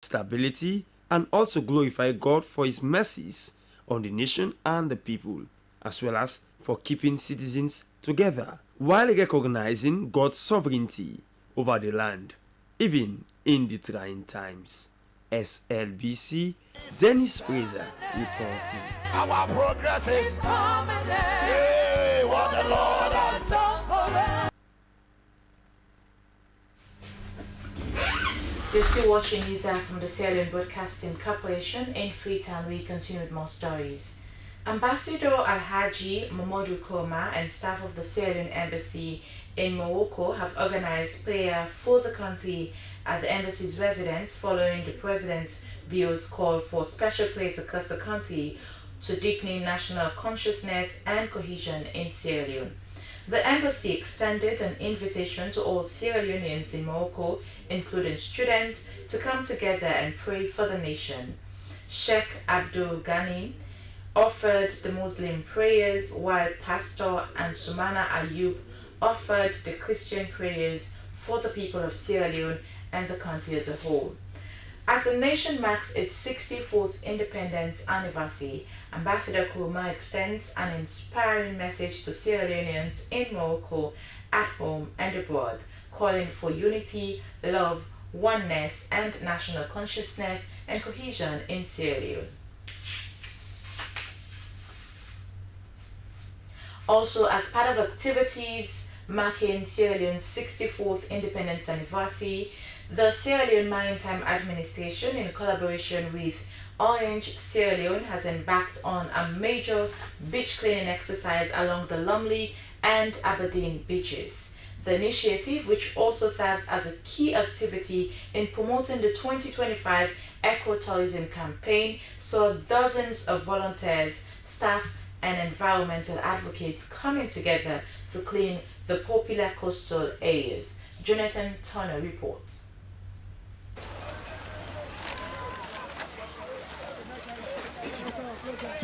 stability, and also glorify God for his mercies on the nation and the people, as well as for keeping citizens together, while recognizing God's sovereignty over the land, even in the trying times. SLBC, Dennis Fraser reporting. Our progress is coming. Hey, what the Lord has done for us. You're still watching news from the Sierra Leone Broadcasting Corporation in Freetown. We continue with more stories. Ambassador Alhaji Mamadou Koma and staff of the Sierra Leone Embassy in Morocco have organized prayer for the country at the embassy's residence following the President's Bureau's call for special prayers across the country to deepening national consciousness and cohesion in Sierra Leone. The embassy extended an invitation to all Sierra Leoneans in Morocco, including students, to come together and pray for the nation. Sheikh Abdul Ghani offered the Muslim prayers, while Pastor Ansumana Ayub offered the Christian prayers for the people of Sierra Leone and the country as a whole. As the nation marks its 64th independence anniversary, Ambassador Kurma extends an inspiring message to Sierra Leoneans in Morocco, at home and abroad, calling for unity, love, oneness, and national consciousness and cohesion in Sierra Leone. Also, as part of activities marking Sierra Leone's 64th independence anniversary, the Sierra Leone Maritime Administration, in collaboration with Orange Sierra Leone, has embarked on a major beach cleaning exercise along the Lumley and Aberdeen beaches. The initiative, which also serves as a key activity in promoting the 2025 ecotourism campaign, saw dozens of volunteers, staff, and environmental advocates coming together to clean the popular coastal areas. Jonathan Turner reports.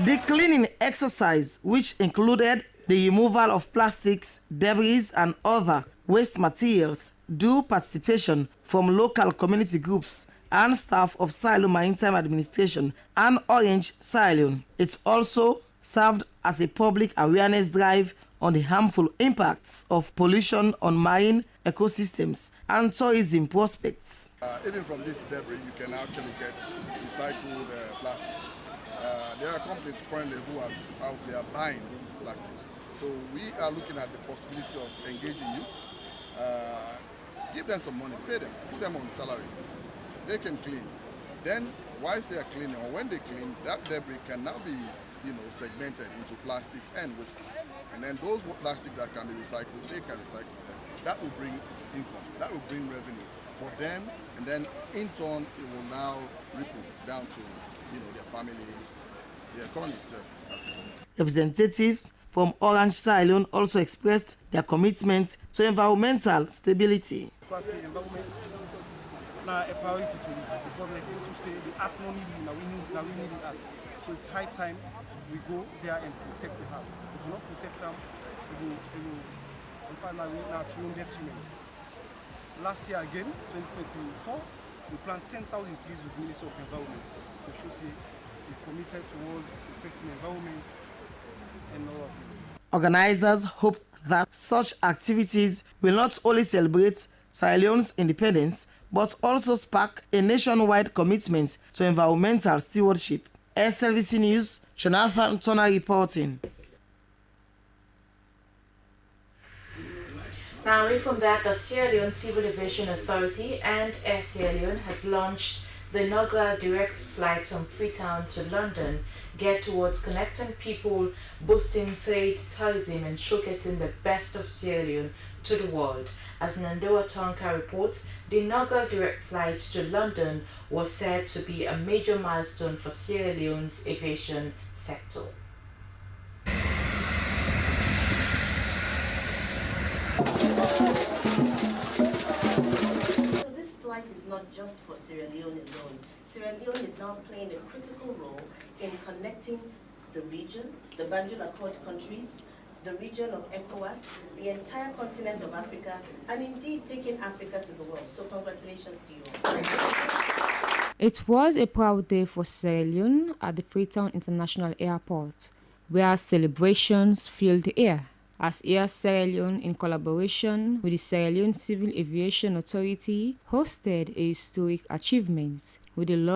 The cleaning exercise, which included the removal of plastics, debris, and other waste materials, drew participation from local community groups and staff of Sierra Leone Maritime Administration and Orange Sierra Leone. It also served as a public awareness drive on the harmful impacts of pollution on marine ecosystems and tourism prospects. Even from this debris, you can actually get recycled plastics. There are companies currently who are out there buying these plastics. So we are looking at the possibility of engaging youth, give them some money, pay them, put them on salary. They can clean. Then, whilst they are cleaning, or when they clean, that debris can now be, segmented into plastics and waste. And then those plastics that can be recycled, they can recycle them. That will bring income. That will bring revenue for them, and then in turn, it will now ripple down to, their families, the economy itself. Representatives from Orange Sierra Leone also expressed their commitment to environmental stability. Because the environment now a priority to the government to say the art money now we need the art. So it's high time we go there and protect the art. If we not protect them, we will find our way now to own detriment. Last year again, 2024, we planted 10,000 trees with the Ministry of Environment. We should say we committed towards protecting the environment and all of this. Organizers hope that such activities will not only celebrate Sierra Leone's independence, but also spark a nationwide commitment to environmental stewardship. SLBC News, Jonathan Turner reporting. Now, away from that, the Sierra Leone Civil Aviation Authority and Air Sierra Leone has launched the inaugural direct flight from Freetown to London, geared towards connecting people, boosting trade, tourism, and showcasing the best of Sierra Leone to the world. As Nandoa Tonka reports, the inaugural direct flight to London was said to be a major milestone for Sierra Leone's aviation sector. Not just for Sierra Leone alone. Sierra Leone is now playing a critical role in connecting the region, the Banjul Accord countries, the region of ECOWAS, the entire continent of Africa, and indeed taking Africa to the world. So congratulations to you all. It was a proud day for Sierra Leone at the Freetown International Airport, where celebrations filled the air, as Air Sierra Leone, in collaboration with the Sierra Leone Civil Aviation Authority, hosted a historic achievement with the